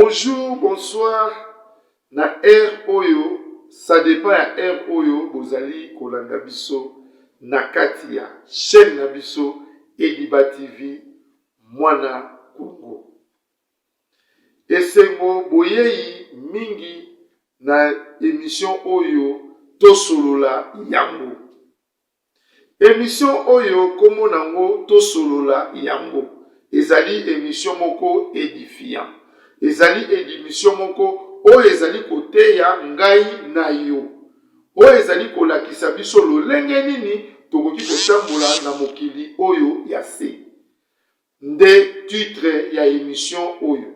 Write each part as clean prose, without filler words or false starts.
Bonjour, bonsoir. Na air oyo, ça dépend ya air oyo, bozali kolanda biso na kati ya chaîne na biso Ediba TV Mwana Congo. Esengo boyei mingi na émission oyo tosolola yango. Émission oyo komo nango tosolola yango. Ezali émission moko édifiant. Ezali émission moko oyo ezali koteya ngai na yo. Oyo ezali kolakisa biso lolenge nini tokoki kotambola na mokili oyo ya se. Nde titre ya émission oyo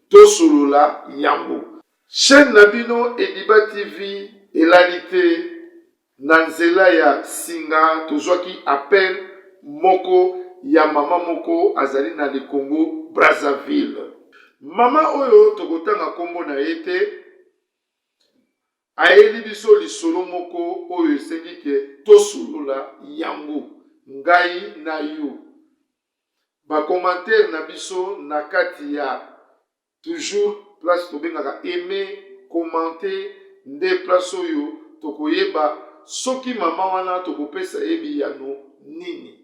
tosolola yango. Chaîne na bino Ediba TV elalite na nzela ya singa tozwaki appel moko ya mama moko azali na le Congo Brazzaville. Mama oyo tokotanga kombo na yete ayeli biso lisolo moko oyo esengi ke tosolola yango ngai na yo. Ba commentaire na biso na kati ya toujours place tobengaka aimer, commenter nde place oyo tokoyeba soki mama wana tokopesa yebi yano nini.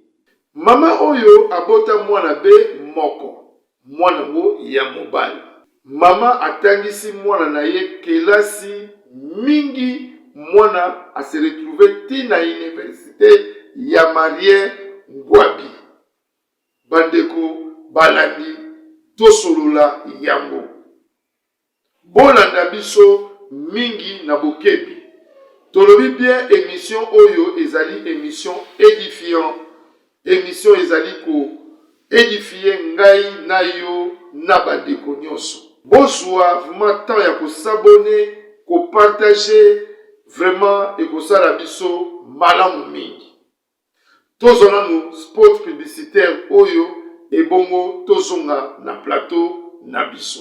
Mama oyo abota mwana be moko. Mwana ngo ya mobali. Mama atangisi mwana na ye kelasi mingi mwana a se retrouver tina université ya Marie Ngwabi. Bandeko balandi tosolola yango. Bolanda biso mingi na bokebi. Tolobi bien émission oyo ezali émission édifiant. Émission ezali ko édifier ngai na yo na bandeko nyonso. Bonsoir, vraiment temps ya ko s'abonner, ko partager vraiment et ko sala biso malamu mingi. Tozona no spot publicitaire oyo et bongo tozonga na plateau na biso.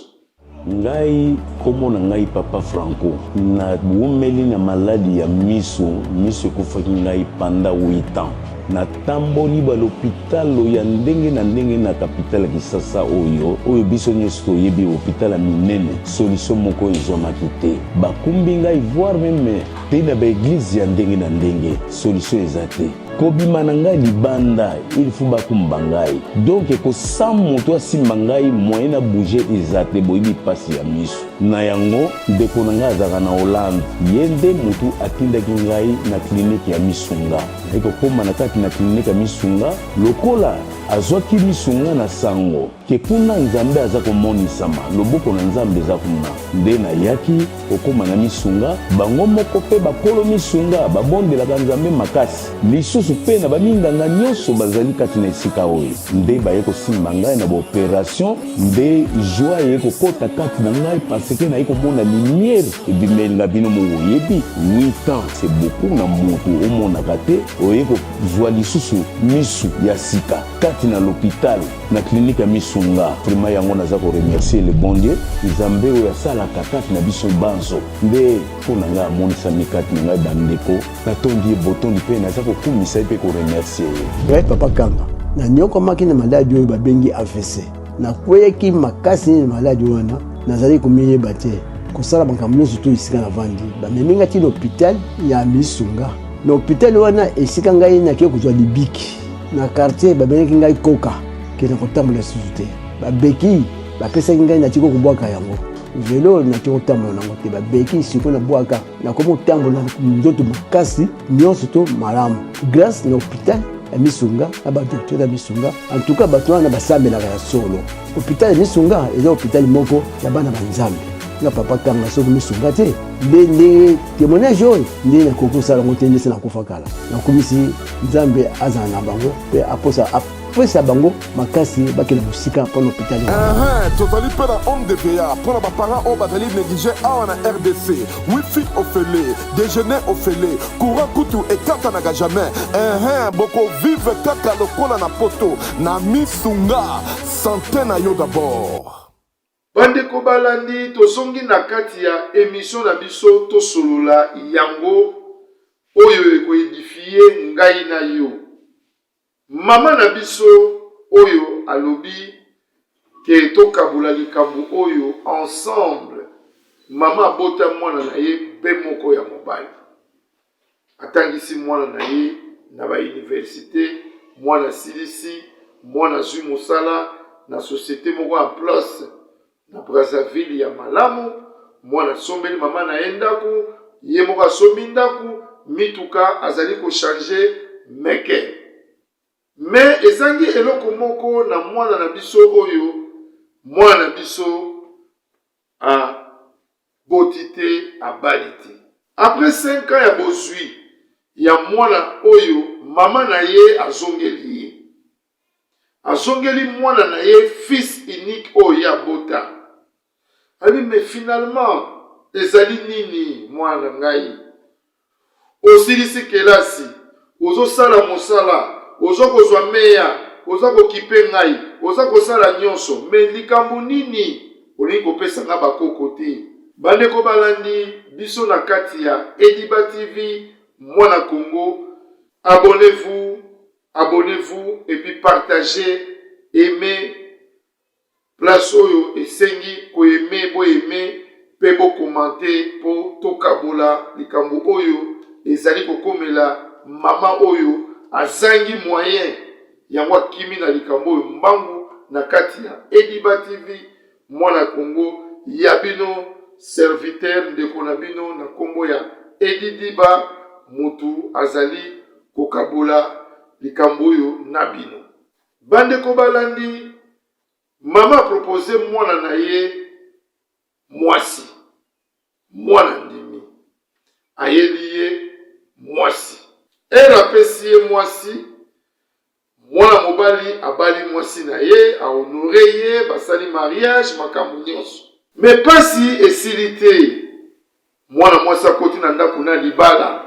Ngai komo na ngai papa Franco na bumeli na maladi ya miso kufaki ngai panda 8 ans na tamboli ba l'hôpital ya ndenge na capitale ya Kisasa oyo biso nyonso toyebi hôpital ya minene solution moko ezomaki te bakumbi ngai voir même te na ba église ya ndenge solution eza te kobima na ngai libanda il faut bakumba ngai donc ko samu to asimba ngai moyen na bouger ezate boyibi pasi ya miso na yango ndeko na ngai azaka na Hollande yende mutu atindaki ngai na clinique ya Misunga eko koma na kati na clinique ya Misunga lokola azwaki misunga na sango ke kuna nzambe aza komonisama loboko na nzambe eza kuna nde na yaki okoma na misunga bango moko pe bakolo misunga babondelaka nzambe makasi lisusu pe na baninganga nyonso bazali kati na esika oyo nde baye kosimba ngai na baopération nde joie ye kokota kati na ngai parce que naye komona lumière ebimelinga bino moyebi 8 ans c'est beaucoup na moto omonaka te oye kozwa lisusu misu ya sika kati na l'hôpital na clinique ya Misunga vraiment yango naza ko remercier le bon Dieu nzambe oyo asalaka kati na biso banzo nde pona nga amonisa mikati na ngai bandeko natondi botondi pe naza ko kumisa pe ko remercier ouais papa Kanga na nyoko maki na maladi oyo babengi AVC na kweki makasi na maladi wana nazali komiyeba te kosala makambo nyonso to isika na vandi bameminga ti l'hôpital ya Misunga na hôpital wana esika ngai nakie kozwa libiki na quartier babengaki ngai koka ke na kotambola susu te babeki bapesaki ngai na tiko kobwaka yango velo na tiko kotambola nango te babeki siko na bwaka na komo tambola nzoto makasi nyonso to malamu grâce na hôpital ya Misunga na badocteur ya Misunga en tout cas bato wana basambelaka ya solo hôpital ya Misunga eza hôpital moko ya bana banzambe nga papa Kanga soki Misunga te nde témoignage oyo nde nakokosala ngo te ndese nakufa kala nakomisi nzambe azala na bango mpe apesa bango makasi bakela mosika mpo na hôpital tozali mpe na homme de veya mpo na baparent oyo bazali néglige awa na RDC wifi ofele déjeuner ofele courant kutu ekatanaka jamais bokovivre kaka lokola na poto na Misunga santé na yo d'abord. Bandeko balandi tozongi na kati ya émission na biso tosolola yango oyo ekoedifie ngai na yo. Mama na biso oyo alobi ke tokabula likambo oyo ensemble. Mama abota mwana na ye be moko ya mobali. Atangisi mwana na ye na ba université, mwana silisi, mwana zui mosala na société moko en place na Brazzaville ya malamu. Mwana sombeli mama na ye ndako, ye moko asombi ndako, mituka azali ko changer meke. Mais ezangi eloko moko na mwana na biso oyo, mwana na biso a botité a balité. Après 5 ans ya bozui ya mwana oyo, mama na ye azongeli ye. Azongeli mwana na ye fils unique oyo ya bota. Ali mais finalement ezali nini mwana ngai? Osilisi kelasi, ozo sala mosala, ozo kozwa meya, ozo kokipe ngai, ozo kosala nyonso, mais likambo nini olingi kopesa nga bakoko te? Bandeko balandi biso na kati ya Ediba TV, Mwana Congo. Abonnez-vous et puis partagez, aimez. Place oyo esengi ko aimer, bo aimer, pe bo commenter po tokabola likambo oyo ezali kokomela mama oyo azangi moyen yango akimi na likambo oyo mbangu na kati ya Ediba TV, Mwana Congo. Yabino serviteur ndeko na bino na kombo ya Edidiba, mutu azali kokabola likambo oyo na bino. Bandeko balandi, mama propose mwana na ye mwasi, mwana ndimi ayeli ye mwasi. Apesi ye mwasi, mwana mobali abali mwasi na ye, ahonore ye, basali mariage, makambo nyonso. Mais pasi esili te, mwana mwasi akoti na ndako na libala,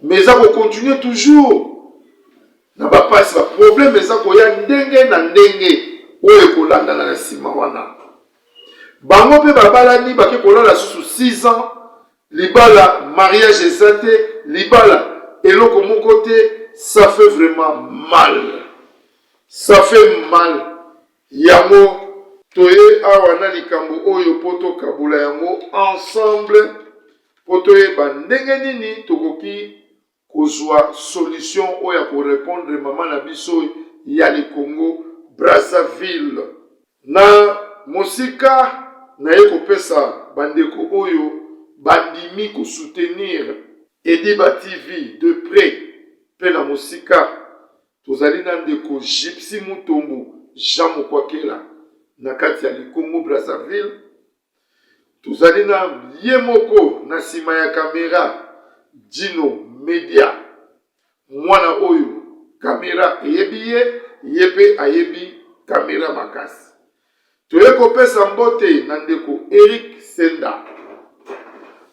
mais eza ko continuer toujours na bapasi ba problème eza koya ndenge na ndenge oyo kolandana na sima wana. Bango pe babalani bake kolala susu 6 ans, libala mariage eza te, libala eloko moko te. Ça fait vraiment mal, ça fait mal. Yango toye awa na likambo oyo poto kabula yango ensemble, poto yeba ndenge nini tokoki kozwa solution oyo ko répondre mama na biso ya le Congo Brazzaville. Na mosika na ye kopesa bandeko oyo bandimi ko soutenir Ediba TV de près. Pe na mosika tozali na ndeko Gypsy Mutombo Jean Mokwakela na kati ya le Congo Brazzaville. Tozali na ye moko na sima ya kamera Dino Media, mwana oyo kamera eyebi ye pe ayebi kamera makasi. Toye kopesa mbote na ndeko Eric Senda,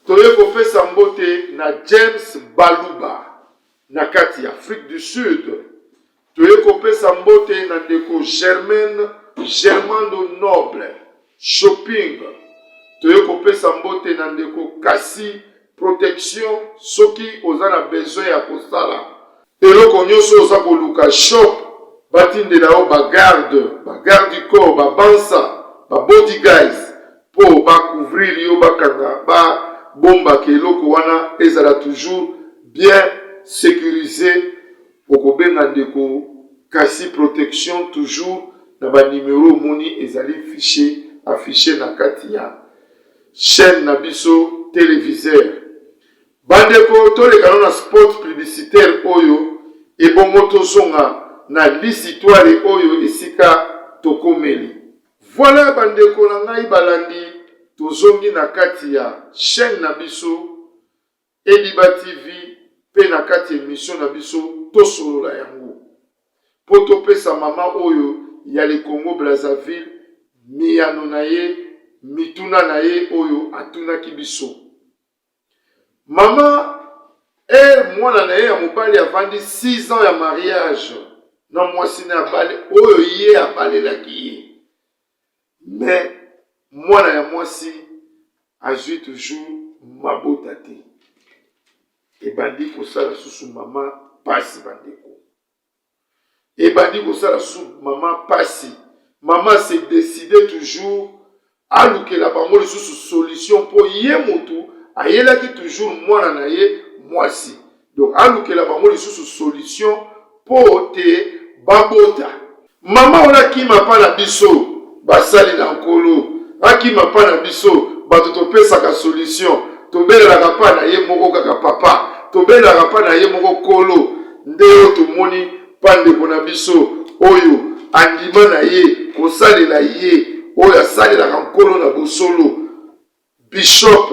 toye kopesa mbote na James Baluba na kati ya Afrique du Sud. Toye kopesa mbote na ndeko Germando Noble Shopping. Toye kopesa mbote na ndeko Kasi Protection soki oza na besoin ya kosala eloko nyonso oza koluka shop batindela yo bagarde du corps, babansa, body guys po bacouvrir yo, bakanga babombaka eloko wana ezala toujours bien sécurisé. Okobenga ndeko Kasi Protection toujours na banimero moni ezali affiché na kati ya chaîne na biso téléviseur. Bandeko tolekana na spot publicitaire oyo ebongo tozonga na lisitwale oyo esika tokomeli. Voilà bandeko na ngai balandi, tozongi na kati ya chaîne na biso Ediba TV pe na kati émission na biso tosolola yango. Po topesa mama oyo ya le Congo Brazzaville miyano na ye, mituna na ye oyo atunaki biso. Mama mwana na ye ya mobali avandi 6 ans ya mariage na mwasi na abale oyo ye abalelaki ye. Mais mwana ya mwasi azwi toujours mabota te. Ebandi kosala susu mama pasi bandeko. Ebandi kosala susu mama pasi maman s'est décidé toujours à lukela bango lisusu solution pour ye motu ayelaki toujours mwana na ye mwasi. Donc à lukela bango lisusu solution pour te babota. Maman on a qui m'a pas la biso basali na nkolo akima pa na biso bato topesaka solution tobelelaka pa na ye moko kaka papa tobelelaka pa na ye moko kolo nde oyo tomoni pa ndeko na biso oyo andima na ye kosalela ye oyo asalelaka nkolo na bosolo Bishop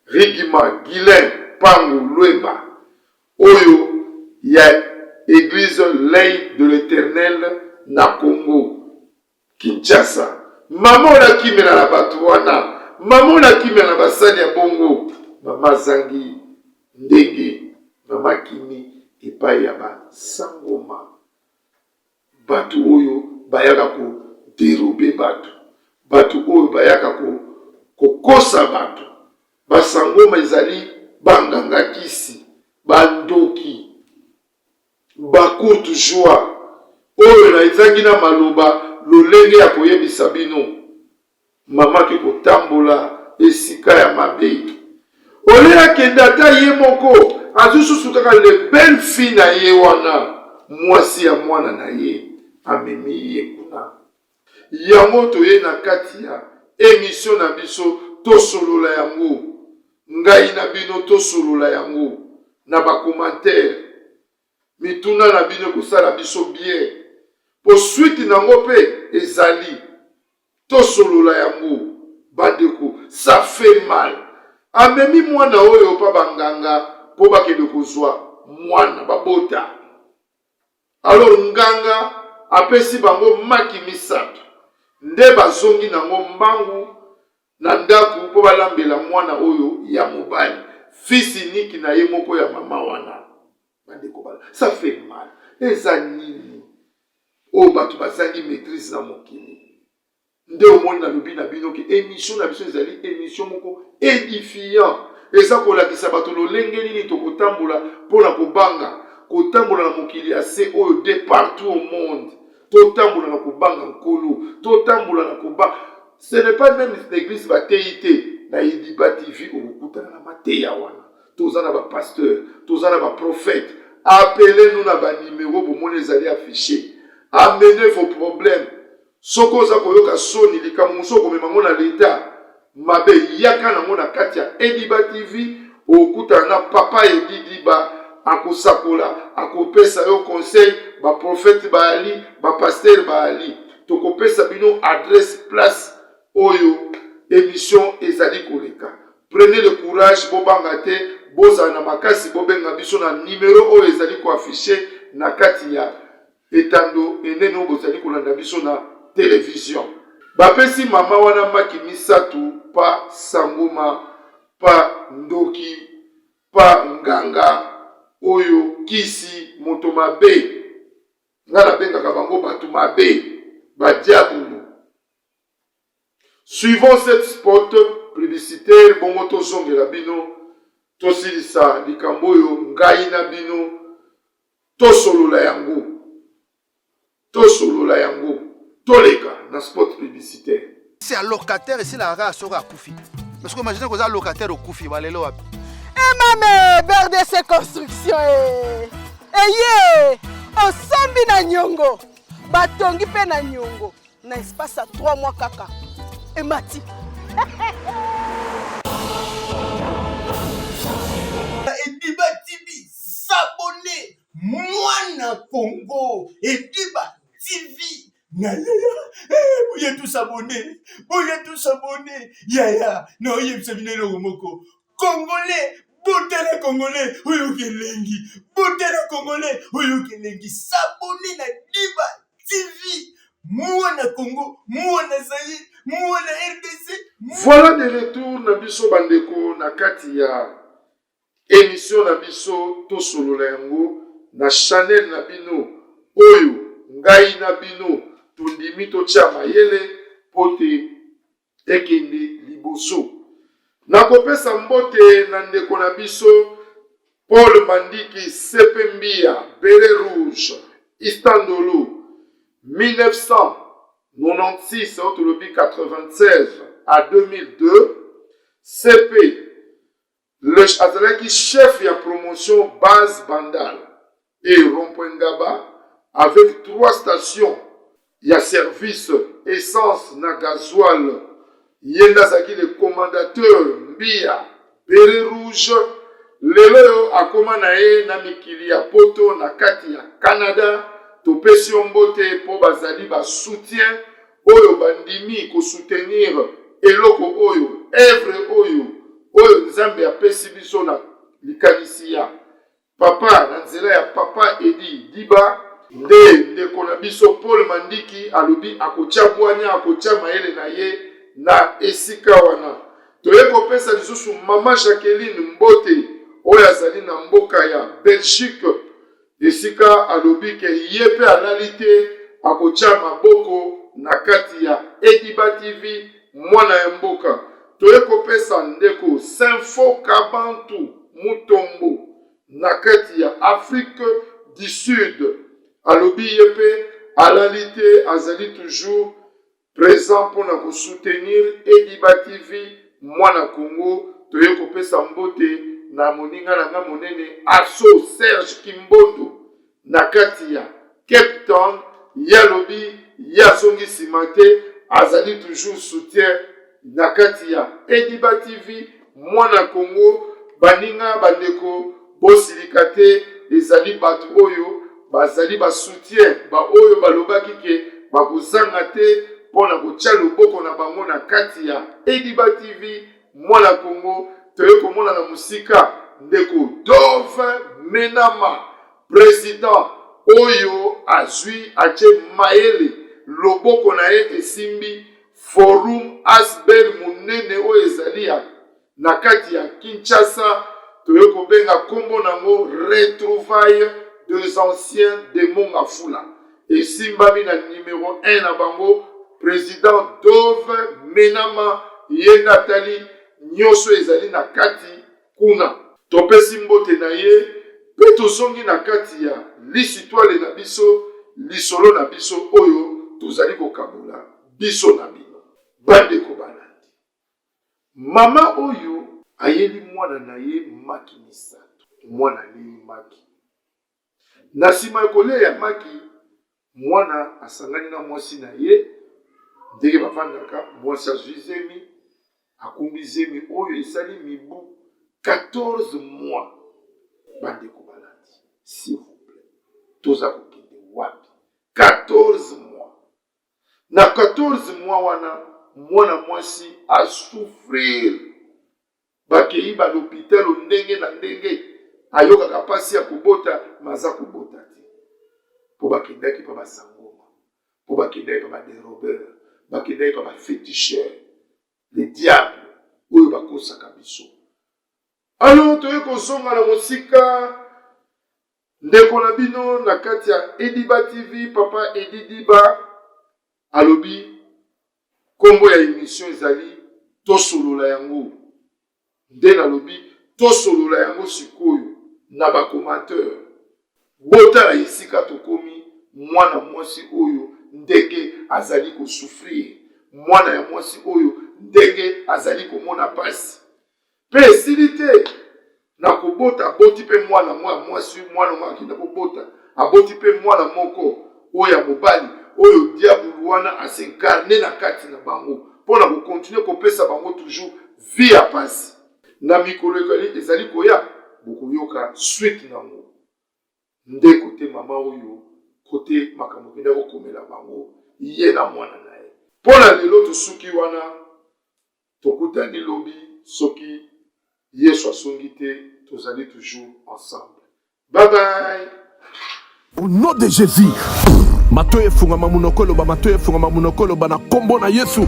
Rigima Guilain Pangu Lweba oyo ya Église L'Œil de l'Éternel na Congo Kinshasa. Maman la kimela na bato wana, maman la kimela na basali ya bongo, mama zangi ndenge, mama kimi epai ya basangoma. Bato oyo bayaka ko dérober bato, bato oyo bayaka ko kosa bato. Basangoma ezali banganga kisi, bandoki, bakutu joie, oyo na ezangi na maloba lolenge ya koyebisa bino mama ki kotambola esika ya mabe ole akende ata ye moko azususu kaka le belle fille na ye wana mwasi ya mwana na ye amemi ye kuna yango toye na kati ya émission na biso tosolola yango ngai na bino tosolola yango na bakommentaire mituna na bino kosala biso bien po suite nango pe ezali tosolola yango bandeko ça fait mal amemi mwana oyo pa banganga po bakende kozwa mwana babota alors nganga apesi bango maki misato nde bazongi nango mbangu na ndako po balambela mwana oyo ya mobali fils niki na ye moko ya mama wana bandeko bala ça fait mal eza nini o bato bazangi maîtrise na mokili nde omoni na lobi na bino ke émission na biso ezali émission moko édifiant eza kolakisa bato lolenge nini tokotambola mpona kobanga kotambola na mokili ya se oyo de partout au monde totambola na kobanga nkolo totambola na kobanga ce n'est pas même l'église batei te na Yidiba TV okokutana na mateya wana toza na bapasteur toza na baprophète appelez-nous na banimero bomoni ezali affiché. Amenez vos problèmes. Soko za koyoka soni likambo musoko memango na leta mabe yaka na mona kati ya Yidiba TV okuta na papa Yidiba akosakola akopesa yo conseil ba prophète baali ba pasteur baali tokopesa bino adresse place oyo émission ezali koleka. Prenez le courage bobanga te boza na makasi bobenga biso na numéro oyo ezali ko afficher na kati ya etando eneno bozali kolanda biso na télévision. Bapesi mama wana maki misatu pa sangoma pa ndoki pa nganga oyo kisi moto mabe ngala bengaka bango bato mabe badiabulu. Suivons cette spot publicitaire bongo tozongela bino tosilisa likambo oyo ngai na bino tosolola yango tosolola yango toleka na spot publicitaire. C'est un locataire ici la race sera koufi. Parce que imaginez que vous avez un locataire au koufi balelo wapi. Mame BRDC construction osambi na nyongo batongi pe na nyongo na espace à 3 mois kaka emati. Yidiba TV, s'abonner, Mwana Congo, Yidiba TV. Vous êtes tous abonnés, Yaya, non, il y a le moko. Congolais, Boutele Congolais, Oyokelengi, Boutele Congolais, Oyokelengi, s'abonner na Yidiba TV. Mwana Congo, Mwana Zaïre, Mwana RDC. Voilà de retour na biso bandeko na kati ya émission na biso tosolola yango na channel na bino oyo ngai na bino tondimi totia mayele pote ekende liboso. Nakopesa mbote na ndeko na biso Paul Mandiki Sepembia Bere Rouge Istandolo 1900 96 96 à 2002, CP le azalaki chef ya promotion base Bandal et Rompwengaba avec 3 stations ya service essence na gasoil. Yenda zaki le commandateur Mbia Beret Rouge. Lelo akoma na ye na mikili ya poto na kati ya Canada. Topesi mbote po bazali ba soutien oyo bandimi ko soutenir eloko oyo evre oyo Nzambe apesi biso na likanisi ya papa na nzela ya papa Edi Diba ndeko na biso Paul Mandiki alobi akotia bwanya akotia mayele na ye na esika wana. Toye kopesa lisusu mama Jacqueline Mbote oyo azali na mboka ya Belgique esika alobi ke ye pe analite akotia maboko na kati ya Ediba TV mwana ya mboka. Toye kopesa ndeko Sinfo Kabantu Mutombo na kati ya Afrique du Sud alobi ye pe analite azali toujours présent pour nous soutenir Ediba TV mwana Congo. Toye kopesa mbote na moninga na nga monene Aso Serge Kimbondo na kati ya Cape Town yalobi yazongi simate azali toujours soutien na kati ya Ediba TV mwana Congo. Baninga bandeko bosilikate ezali batu oyo bazali ba soutien ba oyo balobaki ke bakozanga te pona kotia loboko na bango na kati ya Ediba TV mwana Congo. Toye komona na musika ndeko Dove Menama président oyo azwi ache mayele loboko na ye esimbi forum asbel munene oyo ezali na kati ya Kinshasa. Toye kobenga kombo nango retrouvailles des anciens de Mongafula esimbami na numéro 1 na bango président Dove Menama ye Nathalie nyoso ezali na kati kuna. Topesi mbote na ye pe tozongi na kati ya lisitwale na biso lisolo na biso oyo tozali kokabula biso na bino bandeko balandi. Mama oyo ayeli mwana na ye maki misato mwana leli maki na nsima ya kolia ya maki mwana asangani na mwasi na ye ndenge bavandaka mwasi azwi zemi akumbi zemi oyo esali mibu 14 mois. Bandeko balandi s'il vous plaît toza kokende wapi 14 mois na 14 mois wana mwana mwasi asouffrir bakei ba l'hôpital ndenge na ndenge ayokaka pasi ya kubota maza kubota te po bakendaki pa basangoma po bakendaki pa baderobeur bakendaki pa baféticheur le diable oyo bakosaka biso. Alors toye kozonga na mosika ndeko na bino na kati ya Ediba TV papa Edi Diba alobi kombo ya émission ezali tosolola yango nde nalobi tosolola yango sikoyo na bakomateur botala esika tokomi mwana mwasi oyo ndenge azali kosouffrir mwana ya mwasi oyo ndenge azali komona pasi pe esili te na kobota aboti pe mwana mwasi mwana mwa akinda kobota aboti pe mwana moko oyo ya mobali oyo diabulu wana asenkarne na kati na bango mpona kokontinue kopesa bango toujours vie ya pasi. Na mikolo ezali koya bokoyoka suite nango nde kote mama oyo kote makambo kenda kokomela bango ye na mwana na ye. Mpona lelo tosuki wana tokutani lobi soki Yesu asongi te tozali toujours ensemble. Bye bye. Au nom de Jésus, matoye fungama munokolo ba matoye fungama munokolo ba na kombo na Yesu.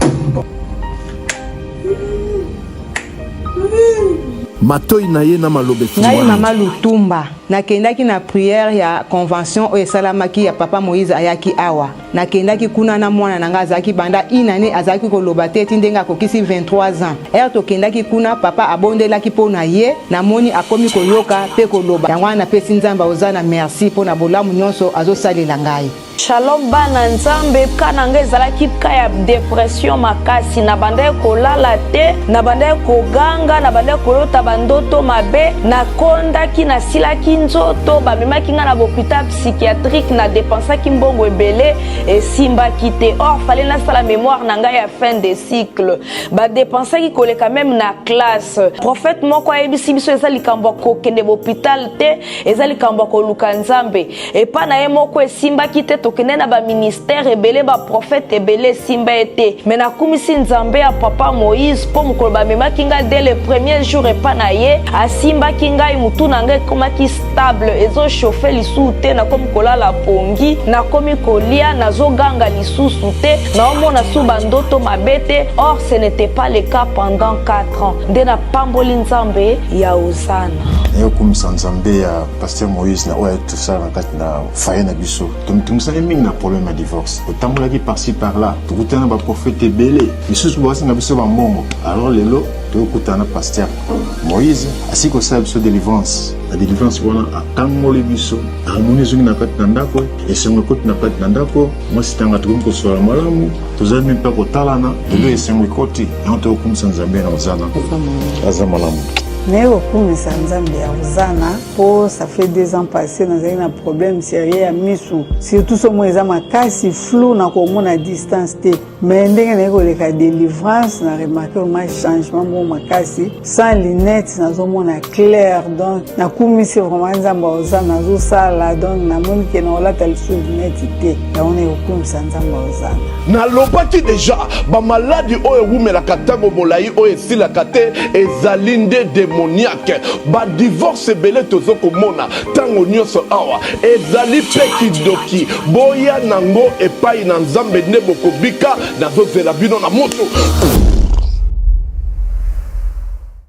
Matoyi na ye na malobe ngai mama Lutumba nakendaki na prière ya convention oyo esalamaki ya papa Moïse ayaki awa nakendaki kuna na mwana nanga azalaki banda inane azalaki koloba te eti ndenge akokisi 23 ans ere tokendaki kuna papa abondelaki mpo na ye namoni akomi koyoka mpe koloba yango wana napesi Nzambe oza na merci mpo na bolamu nyonso azosalela ngai Shalom bana nzambe kananga ezalaki ka ya depression makasi na banda kolala te na banda koganga na banda kolota bandoto mabe na kondaki na silaki nzoto bamemaki nga na hôpital psychiatrique na dépensaki mbongo ebele esimbaki te. Or fallait na sala mémoire na ngai ya fin de cycle ba dépensaki koleka même na classe. Prophète moko ayebisi biso eza likambo kokende hôpital te eza likambo koluka nzambe epa na ye moko esimbaki te tokende na ba ministère ebele ba prophète ebele simba ete mais na kumisi nzambe ya papa Moïse po mukolo ba memaki nga dès le premier jour epa na ye asimbaki ngai mutu na ngai komaki stable ezo chauffer lisusu te na komi kolala pongi na komi kolia nazoganga lisusu te na omona su bandoto mabete. Or ce n'était pas le cas pendant 4 ans nde na pamboli nzambe ya Osana nayo kumisa nzambe ya pasteur Moïse na oya tosala na kati na faye na biso tomisali mingi na problème ya divorce otambolaki par-ci par-là tokutana baprofete ebele lisusu bawasinga biso bambongo. Alors lelo tokutana pasteur Moïse asi kosala biso délivrance na délivrance wana akangoli biso harmonie ezongi na kati na ndako esengo ekoti na kati na ndako mwasi tanga tokomi kosola malamu tozali mpe mpe kotalana lelo esengo ekoti yango tokokumisa nzambe na Osana aza malamu naye kokumisa nzambe ya Osana po ça fait 2 ans passé nazali na problème sérieux ya misu surtout somo eza makasi flou na komona distance te mais ndenge naye koleka délivrance na remarqué ma changement mo makasi sans lunettes nazomona clair donc nakumisi vraiment nzambe ya Osana nazosala donc namoni ke na olata lisu lunettes te yango naye kokumisa nzambe ya Osana nalobaki deja bamaladi oyo ewumelaka ntango molai oyo esilaka te ezali nde démoniaque badivorce ebele tozokomona ntango nyonso awa ezali mpe kidoki boya nango epai na nzambe nde bokobika nazozela bino na moto.